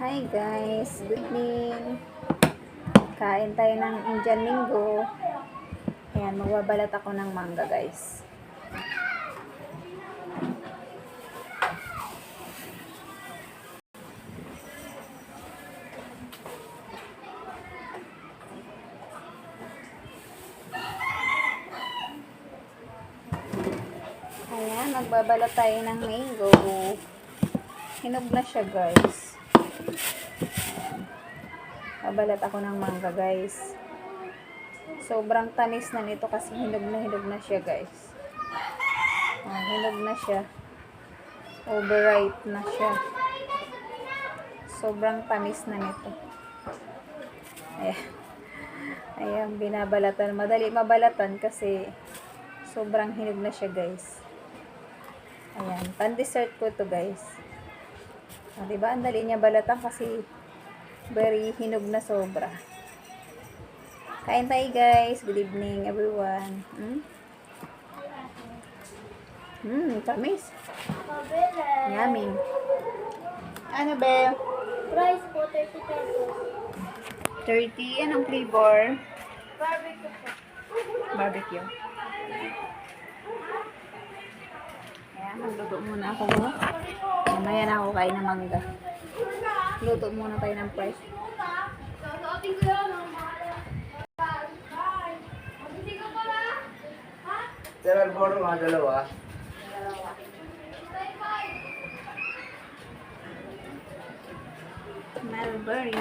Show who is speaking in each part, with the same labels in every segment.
Speaker 1: Hi guys, good evening. Kain tayo ng Indian Linggo. Ayan, magbabalat ako ng mangga guys. Ayan, magbabalat tayo ng mango. Hinog na siya guys. Babalat ako ng mangga guys. Sobrang tamis na nito kasi hinog na siya guys. Hinog na siya. Overripe na siya. Sobrang tamis na nito. Ayan, binabalatan. Madali mabalatan kasi sobrang hinog na siya guys. Ayan, pan-dessert ko to guys. Diba, ang dali niya balatan kasi very hinog na sobra. Kain tayo guys. Good evening everyone. Tamis. Yummy. Ano ba?
Speaker 2: Price po, 30 pesos.
Speaker 1: 30. Anong flavor?
Speaker 2: Barbecue po.
Speaker 1: Barbecue. Ayan, magluto muna ako. Mamaya na ako kain ng mangga. Luto muna tayo ng fries.
Speaker 3: Sir, alboro mga dalawa.
Speaker 1: Mulberry.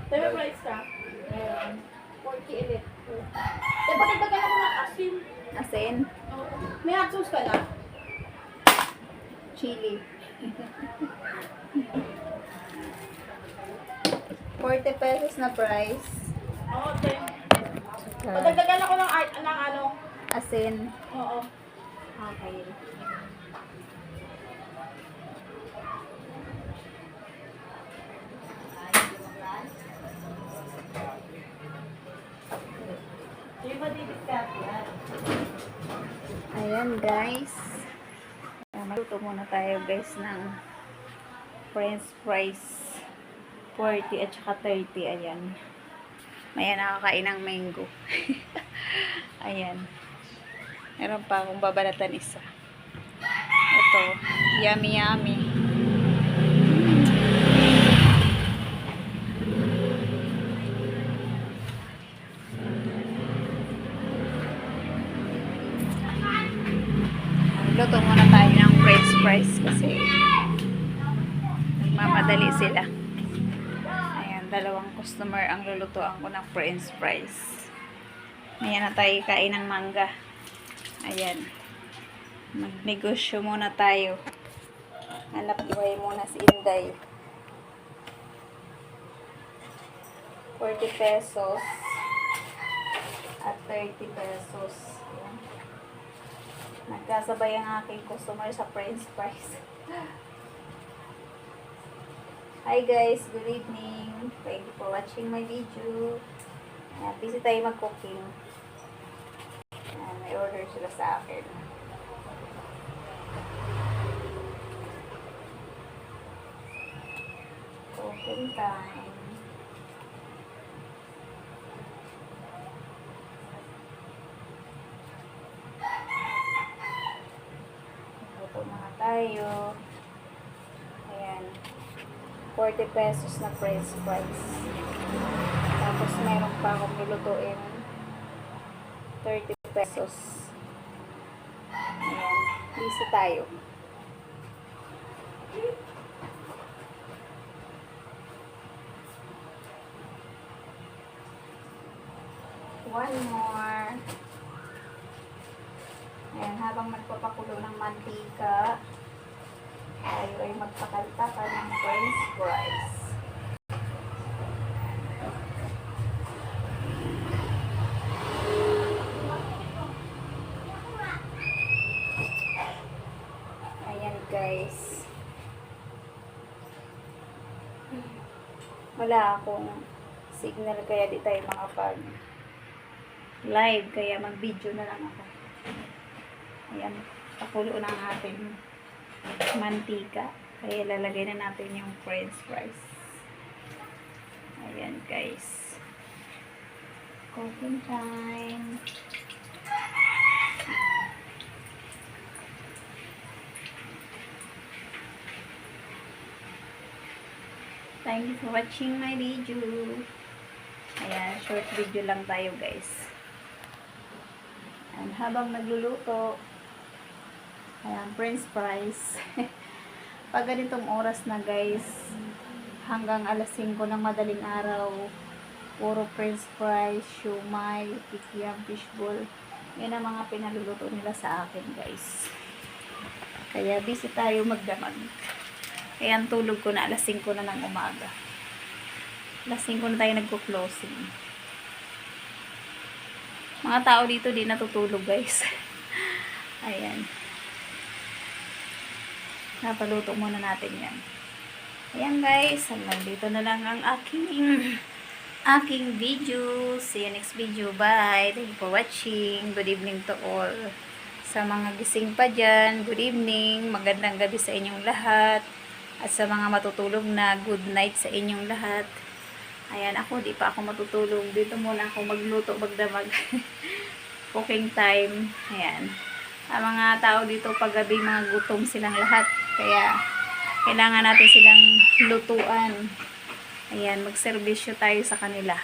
Speaker 2: Tayo price ka? 40 ulit. Diba nagdagan ako ng asin?
Speaker 1: Asin.
Speaker 2: May hot sauce ka na?
Speaker 1: Chili. 40 pesos na price.
Speaker 2: Oo, okay. Padagdagan ako ng ano?
Speaker 1: Asin.
Speaker 2: Oo.
Speaker 1: Okay. Ayan guys. Magluto muna tayo guys ng french fries 40 at saka 30. Ayan. Maya nakakain ng mango. Ayan. Meron pa akong babalatan isa. Ito. Yummy yummy. Luto muna tayo ng french fries kasi nagmamadali sila. Ayan, dalawang customer ang lulutuan ko ng french fries. Ayan na tayo kain ng mangga. Ayan. Magnegosyo muna tayo. Hanap buhay muna si Inday. 40 pesos at 30 pesos. Ayan. Nagkasabay ang aking customer sa french fries. Hi guys, good evening. Thank you for watching my video. Busy tayo mag-cooking. May order sila sa akin. Cooking time. Luto na tayo. Ayan. 40 pesos na french fries. Tapos meron pa akong lulutuin 30 pesos. Ayan. Busy tayo. One more. Ayan, habang nagpapakulo ng mantika, tayo ay magpakaltakan ng french fries. Ayan guys. Wala akong signal kaya di tayo makapag live kaya mag video na lang ako. Ayan. pakulo na ang ating mantika. Kaya lalagay na natin yung french fries. Ayan guys. Cooking time. Thank you for watching my video. Ayan, short video lang tayo guys. And habang nagluluto, ayan, french fries. Pag ganitong oras na guys, hanggang alas 5 ng madaling araw, puro french fries, siumay, kikiam, fishball. Yan ang mga pinaluluto nila sa akin guys. Kaya busy tayo magdamag. Kaya ang tulog ko na alas 5 na ng umaga. Alas 5 na tayo nagko-closing. Mga tao dito di natutulog guys. Ayan. Napaluto muna natin yan. Ayan guys, hanggang dito na lang ang aking video. See you next video. Bye. Thank you for watching. Good evening to all. Sa mga gising pa dyan, good evening. Magandang gabi sa inyong lahat. At sa mga matutulog na, good night sa inyong lahat. Ayan, ako, di pa ako matutulog. Dito muna ako magluto, magdamag. Cooking time. Ayan. Ang mga tao dito paggabi, mga gutom silang lahat. Kaya, kailangan natin silang lutuan. Ayan, magserbisyo tayo sa kanila.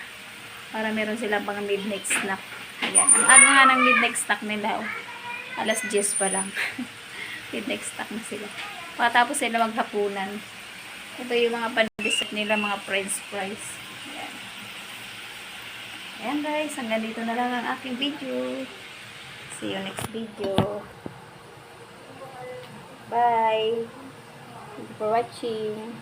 Speaker 1: Para meron silang pang midnight snack. Ayan. Ang aga nga ng midnight snack nila. Oh. Alas 10 pa lang. Midnight snack na sila. Pagkatapos sila maghapunan. Ito yung mga pan-dessert nila, mga french fries. Ayan. Ayan guys, hanggang dito na lang ang aking video. See you next video. Bye. Thank you for watching.